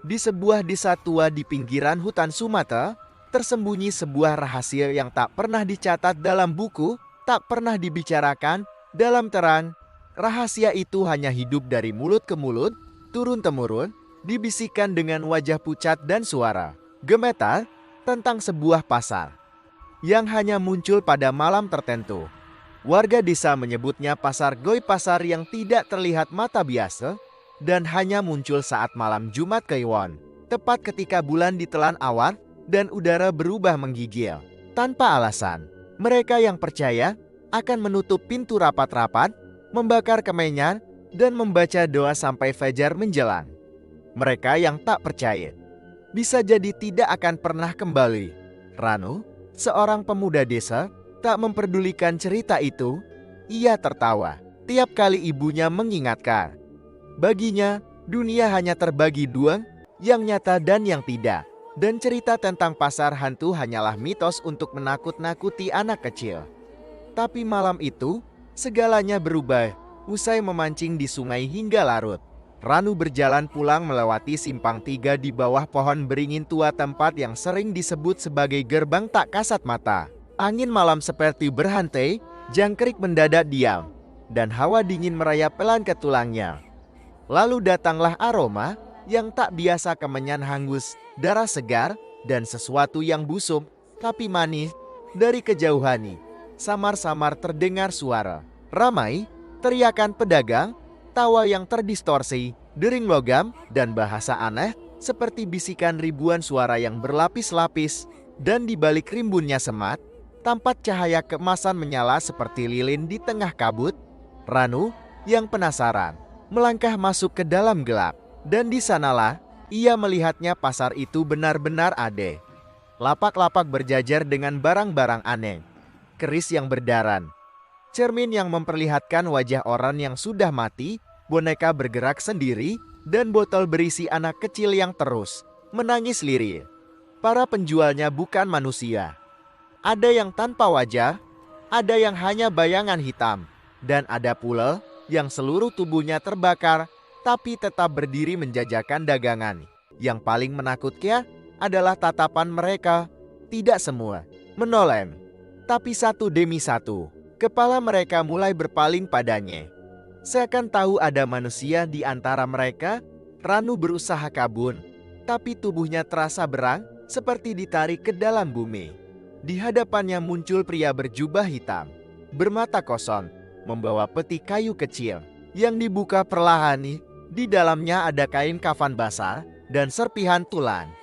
Di sebuah desa tua di pinggiran hutan Sumatera, tersembunyi sebuah rahasia yang tak pernah dicatat dalam buku, tak pernah dibicarakan dalam terang. Rahasia itu hanya hidup dari mulut ke mulut, turun-temurun, dibisikkan dengan wajah pucat dan suara gemetar tentang sebuah pasar yang hanya muncul pada malam tertentu. Warga desa menyebutnya pasar goib, pasar yang tidak terlihat mata biasa dan hanya muncul saat malam Jumat Kliwon, tepat ketika bulan ditelan awan dan udara berubah menggigil. Tanpa alasan, mereka yang percaya akan menutup pintu rapat-rapat, membakar kemenyan, dan membaca doa sampai fajar menjelang. Mereka yang tak percaya bisa jadi tidak akan pernah kembali. Ranu, seorang pemuda desa, tak memperdulikan cerita itu. Ia tertawa tiap kali ibunya mengingatkan. Baginya, dunia hanya terbagi dua, yang nyata dan yang tidak. Dan cerita tentang pasar hantu hanyalah mitos untuk menakut-nakuti anak kecil. Tapi malam itu, segalanya berubah. Usai memancing di sungai hingga larut, Ranu berjalan pulang melewati simpang 3 di bawah pohon beringin tua, tempat yang sering disebut sebagai gerbang tak kasat mata. Angin malam seperti berhenti, jangkrik mendadak diam, dan hawa dingin merayap pelan ke tulangnya. Lalu datanglah aroma yang tak biasa, kemenyan hangus, darah segar, dan sesuatu yang busuk tapi manis. Dari kejauhan, samar-samar terdengar suara ramai, teriakan pedagang, tawa yang terdistorsi, dering logam, dan bahasa aneh seperti bisikan ribuan suara yang berlapis-lapis. Dan di balik rimbunnya semat, tampak cahaya keemasan menyala seperti lilin di tengah kabut. Ranu yang penasaran melangkah masuk ke dalam gelap, dan di sanalah ia melihatnya pasar itu benar-benar ada. Lapak-lapak berjajar dengan barang-barang aneh, keris yang berdaran, cermin yang memperlihatkan wajah orang yang sudah mati, boneka bergerak sendiri, dan botol berisi anak kecil yang terus menangis lirih. Para penjualnya bukan manusia. Ada yang tanpa wajah, ada yang hanya bayangan hitam, dan ada pula yang seluruh tubuhnya terbakar tapi tetap berdiri menjajakan dagangan. Yang paling menakutkan adalah tatapan mereka. Tidak semua menoleh, tapi satu demi satu kepala mereka mulai berpaling padanya. Seakan tahu ada manusia di antara mereka. Ranu berusaha kabur, tapi tubuhnya terasa berang seperti ditarik ke dalam bumi. Di hadapannya muncul pria berjubah hitam, bermata kosong, membawa peti kayu kecil yang dibuka perlahan. Di dalamnya ada kain kafan basah dan serpihan tulang.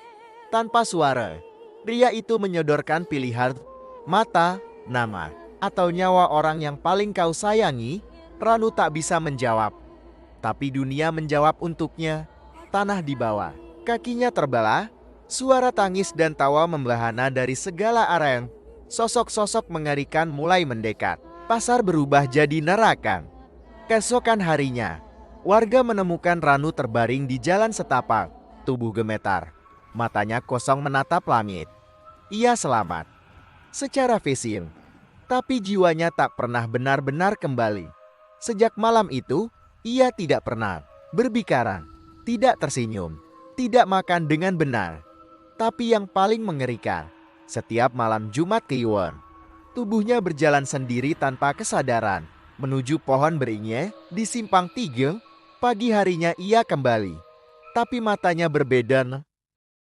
Tanpa suara, pria itu menyodorkan pilihan mata, nama, atau nyawa orang yang paling kau sayangi. Ranu tak bisa menjawab, tapi dunia menjawab untuknya. Tanah di bawah kakinya terbelah, suara tangis dan tawa membahana dari segala arah. Sosok-sosok mengerikan mulai mendekat. Pasar berubah jadi neraka. Keesokan harinya, warga menemukan Ranu terbaring di jalan setapak, tubuh gemetar, matanya kosong menatap langit. Ia selamat secara fisik, tapi jiwanya tak pernah benar-benar kembali. Sejak malam itu, ia tidak pernah berbicara, tidak tersenyum, tidak makan dengan benar. Tapi yang paling mengerikan, setiap malam Jumat Kliwon, tubuhnya berjalan sendiri tanpa kesadaran menuju pohon beringin di simpang 3. Pagi harinya ia kembali, tapi matanya berbeda.